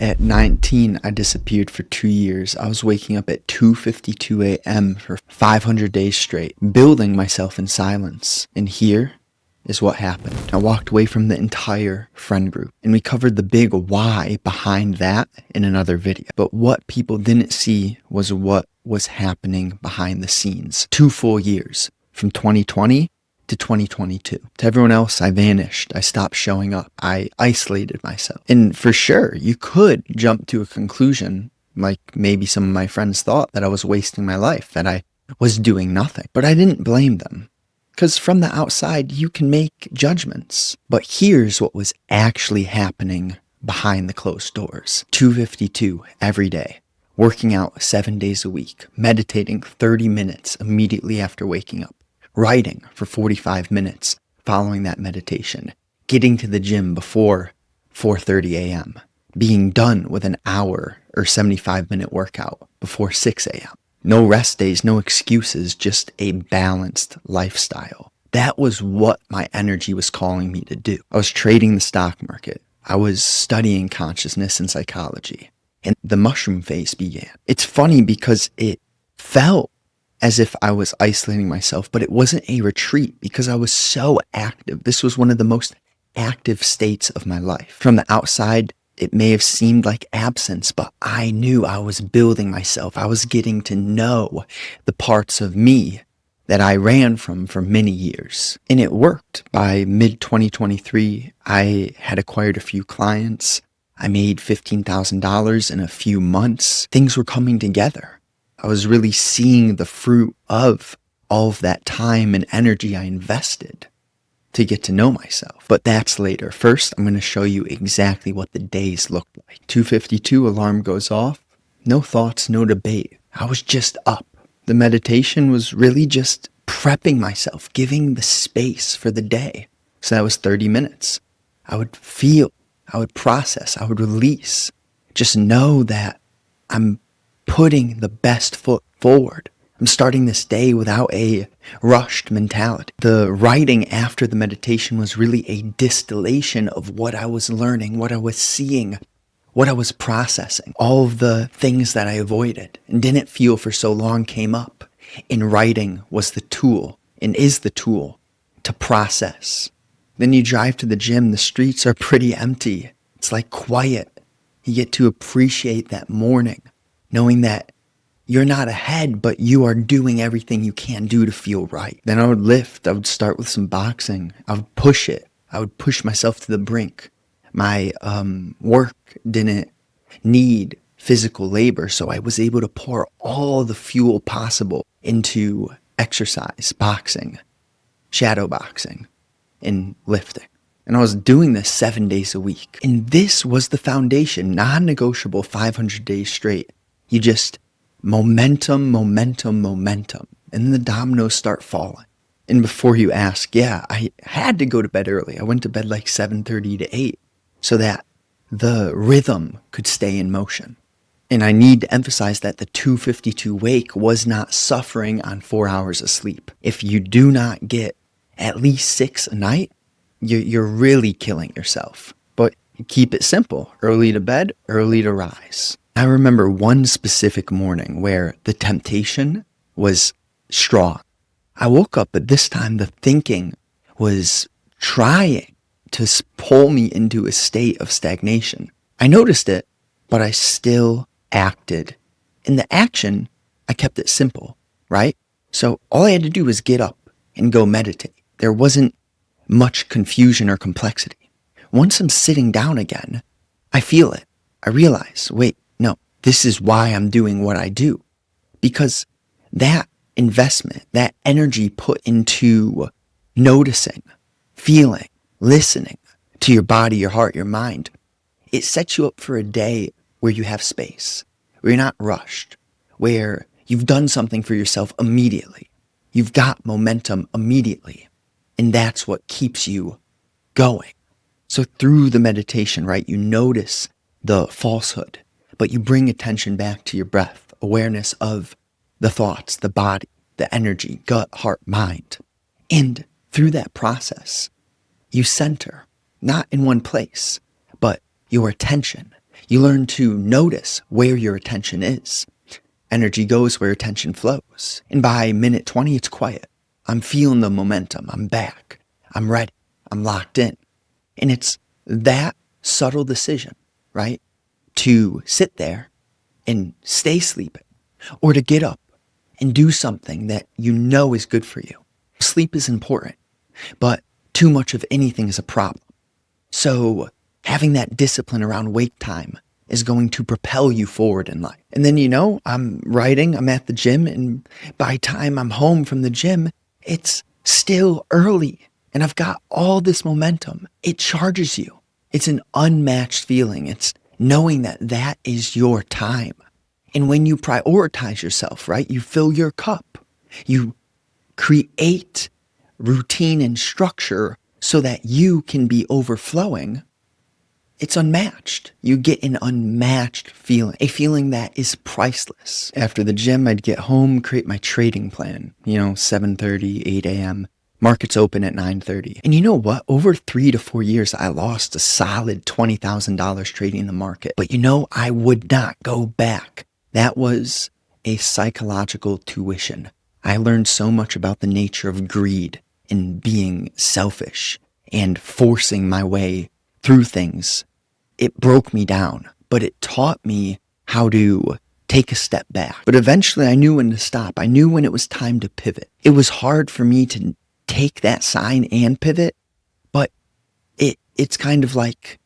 At 19, I disappeared for 2 years. I was waking up at 2:52 a.m. for 500 days straight, building myself in silence. And here is what happened. I walked away from the entire friend group, and we covered the big why behind that in another video. But what people didn't see was what was happening behind the scenes. 2 full years, from 2020 to 2022. To everyone else, I vanished. I stopped showing up. I isolated myself. And for sure, you could jump to a conclusion, like maybe some of my friends thought, that I was wasting my life, that I was doing nothing. But I didn't blame them, because from the outside, you can make judgments. But here's what was actually happening behind the closed doors. 2:52 every day, working out 7 days a week, meditating 30 minutes immediately after waking up, writing for 45 minutes following that meditation, getting to the gym before 4:30 a.m., being done with an hour or 75-minute workout before 6 a.m. No rest days, no excuses, just a balanced lifestyle. That was what my energy was calling me to do. I was trading the stock market. I was studying consciousness and psychology. And the mushroom phase began. It's funny because it felt as if I was isolating myself, but it wasn't a retreat because I was so active. This was one of the most active states of my life. From the outside, it may have seemed like absence, but I knew I was building myself. I was getting to know the parts of me that I ran from for many years. And it worked. By mid-2023, I had acquired a few clients. I made $15,000 in a few months. Things were coming together. I was really seeing the fruit of all of that time and energy I invested to get to know myself. But that's later. First, I'm going to show you exactly what the days looked like. 2:52, alarm goes off. No thoughts, no debate. I was just up. The meditation was really just prepping myself, giving the space for the day. So that was 30 minutes. I would feel, I would process, I would release. Just know that I'm putting the best foot forward. I'm starting this day without a rushed mentality. The writing after the meditation was really a distillation of what I was learning, what I was seeing, what I was processing. All of the things that I avoided and didn't feel for so long came up. And writing was the tool and is the tool to process. Then you drive to the gym. The streets are pretty empty. It's like quiet. You get to appreciate that morning, knowing that you're not ahead, but you are doing everything you can do to feel right. Then I would lift. I would start with some boxing. I would push it. I would push myself to the brink. My work didn't need physical labor, so I was able to pour all the fuel possible into exercise, boxing, shadow boxing, and lifting. And I was doing this 7 days a week. And this was the foundation, non-negotiable 500 days straight. You just momentum. And then the dominoes start falling. And before you ask, yeah, I had to go to bed early. I went to bed like 7:30 to 8 so that the rhythm could stay in motion. And I need to emphasize that the 2:52 wake was not suffering on 4 hours of sleep. If you do not get at least 6 a night, you're really killing yourself. But keep it simple. Early to bed, early to rise. I remember one specific morning where the temptation was strong. I woke up, but this time the thinking was trying to pull me into a state of stagnation. I noticed it, but I still acted. In the action, I kept it simple, right? So all I had to do was get up and go meditate. There wasn't much confusion or complexity. Once I'm sitting down again, I feel it. I realize, wait, no, this is why I'm doing what I do. Because that investment, that energy put into noticing, feeling, listening to your body, your heart, your mind, it sets you up for a day where you have space, where you're not rushed, where you've done something for yourself immediately. You've got momentum immediately. And that's what keeps you going. So through the meditation, right, you notice the falsehood, but you bring attention back to your breath, awareness of the thoughts, the body, the energy, gut, heart, mind. And through that process, you center, not in one place, but your attention, You learn to notice where your attention is. Energy goes where attention flows. And by minute 20, it's quiet. I'm feeling the momentum. I'm back. I'm ready. I'm locked in. And it's that subtle decision, right? To sit there and stay sleeping, or to get up and do something that you know is good for you. Sleep is important, but too much of anything is a problem. So having that discipline around wake time is going to propel you forward in life. And then, I'm writing, I'm at the gym, and by the time I'm home from the gym, it's still early and I've got all this momentum. It charges you. It's an unmatched feeling. It's knowing that that is your time. And when you prioritize yourself, right, you fill your cup. You create routine and structure so that you can be overflowing. It's unmatched. You get an unmatched feeling, a feeling that is priceless. After the gym, I'd get home, create my trading plan, 7:30, 8 a.m. Markets open at 9:30. And you know what? Over 3 to 4 years, I lost a solid $20,000 trading the market. But I would not go back. That was a psychological tuition. I learned so much about the nature of greed and being selfish and forcing my way through things. It broke me down, but it taught me how to take a step back. But eventually I knew when to stop. I knew when it was time to pivot. It was hard for me to take that sign and pivot, but it's kind of like,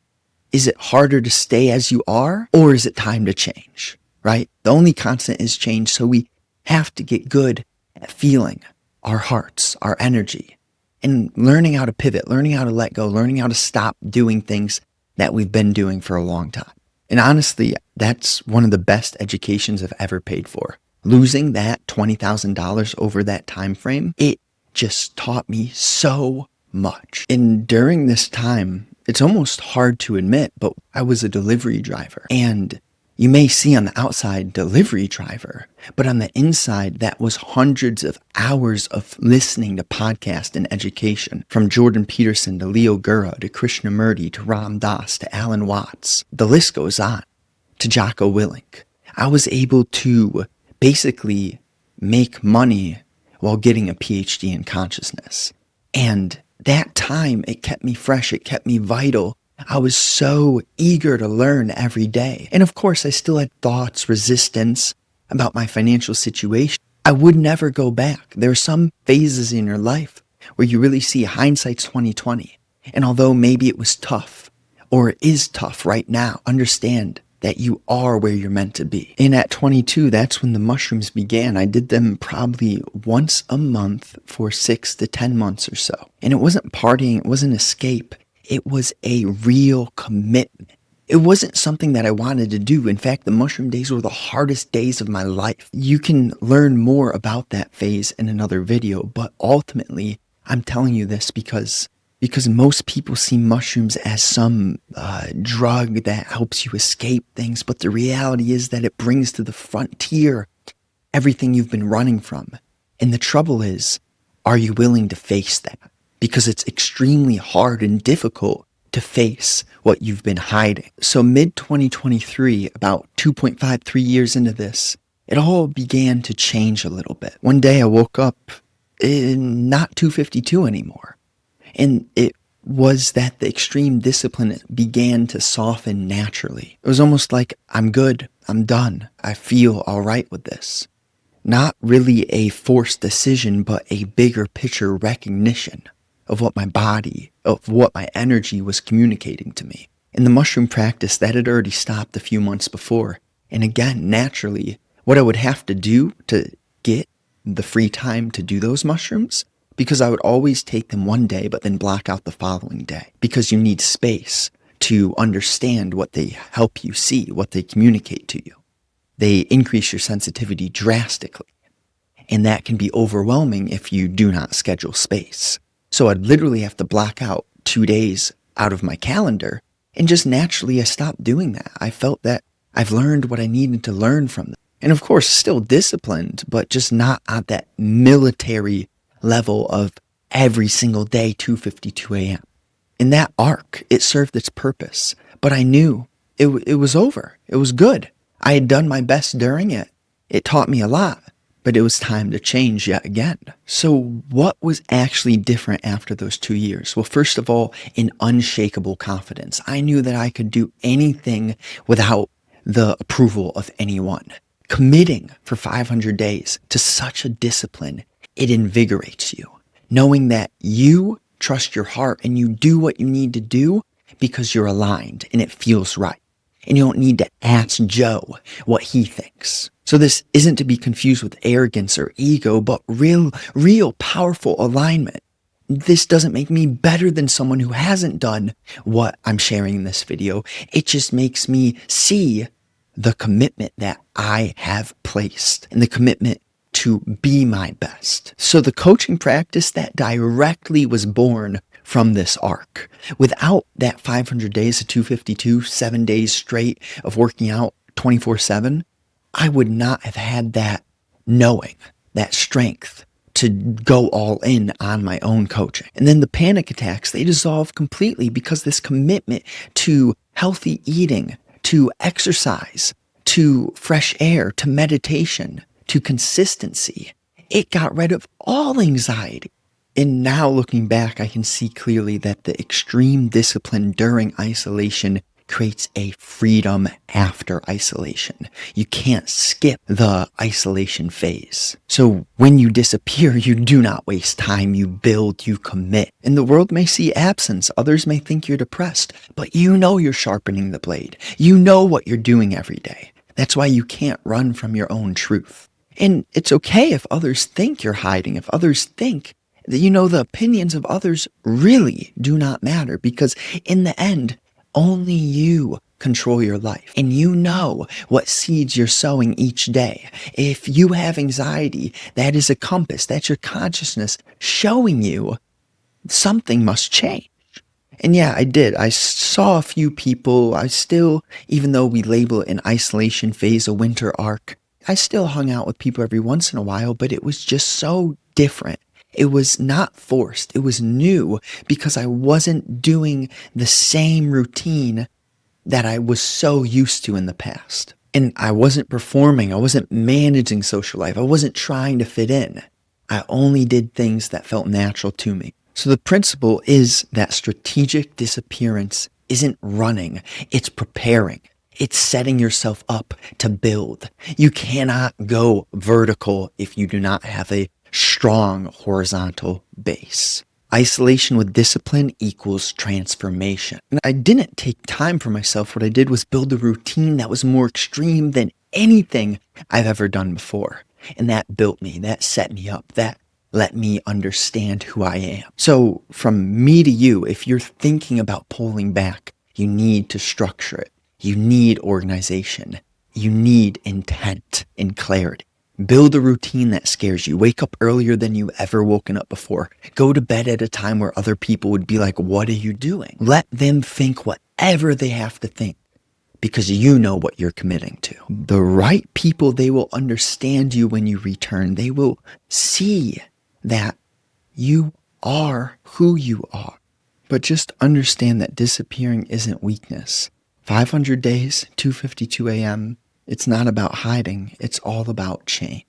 is it harder to stay as you are, or is it time to change, right? The only constant is change, so we have to get good at feeling our hearts, our energy, and learning how to pivot, learning how to let go, learning how to stop doing things that we've been doing for a long time. And honestly, that's one of the best educations I've ever paid for. Losing that $20,000 over that time frame, it just taught me so much. And during this time, it's almost hard to admit, but I was a delivery driver. And you may see on the outside delivery driver, but on the inside, that was hundreds of hours of listening to podcasts and education, from Jordan Peterson to Leo Gura to Krishnamurti to Ram Dass to Alan Watts. The list goes on, to Jocko Willink. I was able to basically make money while getting a PhD in consciousness. And that time, it kept me fresh, it kept me vital. I was so eager to learn every day. And of course, I still had thoughts, resistance about my financial situation. I would never go back. There are some phases in your life where you really see hindsight's 2020. And although maybe it was tough, or it is tough right now, understand that you are where you're meant to be. And at 22, that's when the mushrooms began. I did them probably once a month for 6 to 10 months or so. And it wasn't partying, it wasn't escape. It was a real commitment. It wasn't something that I wanted to do. In fact, the mushroom days were the hardest days of my life. You can learn more about that phase in another video, but ultimately, I'm telling you this because most people see mushrooms as some drug that helps you escape things, but the reality is that it brings to the frontier everything you've been running from. And the trouble is, are you willing to face that? Because it's extremely hard and difficult to face what you've been hiding. So mid-2023, about 2.5, 3 years into this, it all began to change a little bit. One day I woke up not 252 anymore. And it was that the extreme discipline began to soften naturally. It was almost like, I'm good, I'm done, I feel all right with this. Not really a forced decision, but a bigger picture recognition of what my body, of what my energy was communicating to me. In the mushroom practice, that had already stopped a few months before. And again, naturally, what I would have to do to get the free time to do those mushrooms, because I would always take them one day, but then block out the following day, because you need space to understand what they help you see, what they communicate to you. They increase your sensitivity drastically. And that can be overwhelming if you do not schedule space. So I'd literally have to block out 2 days out of my calendar, and just naturally I stopped doing that. I felt that I've learned what I needed to learn from them. And of course, still disciplined, but just not at that military level of every single day, 2:52 a.m. In that arc, it served its purpose, but I knew it was over. It was good. I had done my best during it. It taught me a lot, but it was time to change yet again. So what was actually different after those 2 years? Well, first of all, an unshakable confidence. I knew that I could do anything without the approval of anyone. Committing for 500 days to such a discipline, it invigorates you. Knowing that you trust your heart and you do what you need to do because you're aligned and it feels right. And you don't need to ask Joe what he thinks. So this isn't to be confused with arrogance or ego, but real powerful alignment. This doesn't make me better than someone who hasn't done what I'm sharing in this video. It just makes me see the commitment that I have placed and the commitment to be my best. So the coaching practice that directly was born from this arc, without that 500 days of 252, 7 days straight of working out 24/7, I would not have had that knowing, that strength to go all in on my own coaching. And then the panic attacks, they dissolve completely because this commitment to healthy eating, to exercise, to fresh air, to meditation, to consistency, it got rid of all anxiety. And now looking back, I can see clearly that the extreme discipline during isolation creates a freedom after isolation. You can't skip the isolation phase. So when you disappear, you do not waste time. You build, you commit. And the world may see absence. Others may think you're depressed, but you know you're sharpening the blade. You know what you're doing every day. That's why you can't run from your own truth. And it's okay if others think you're hiding, if others think that, the opinions of others really do not matter, because in the end, only you control your life. And you know what seeds you're sowing each day. If you have anxiety, that is a compass. That's your consciousness showing you something must change. And yeah, I did. I saw a few people. I still, even though we label it an isolation phase, a winter arc, I still hung out with people every once in a while, but it was just so different. It was not forced. It was new because I wasn't doing the same routine that I was so used to in the past. And I wasn't performing. I wasn't managing social life. I wasn't trying to fit in. I only did things that felt natural to me. So the principle is that strategic disappearance isn't running. It's preparing. It's setting yourself up to build. You cannot go vertical if you do not have a strong horizontal base. Isolation with discipline equals transformation. And I didn't take time for myself. What I did was build a routine that was more extreme than anything I've ever done before. And that built me, that set me up, that let me understand who I am. So from me to you, if you're thinking about pulling back, you need to structure it. You need organization. You need intent and clarity. Build a routine that scares you. Wake up earlier than you ever woken up before. Go to bed at a time where other people would be like, what are you doing? Let them think whatever they have to think, because you know what you're committing to. The right people, they will understand you when you return. They will see that you are who you are. But just understand that disappearing isn't weakness. 500 days, 2:52 a.m., it's not about hiding. It's all about change.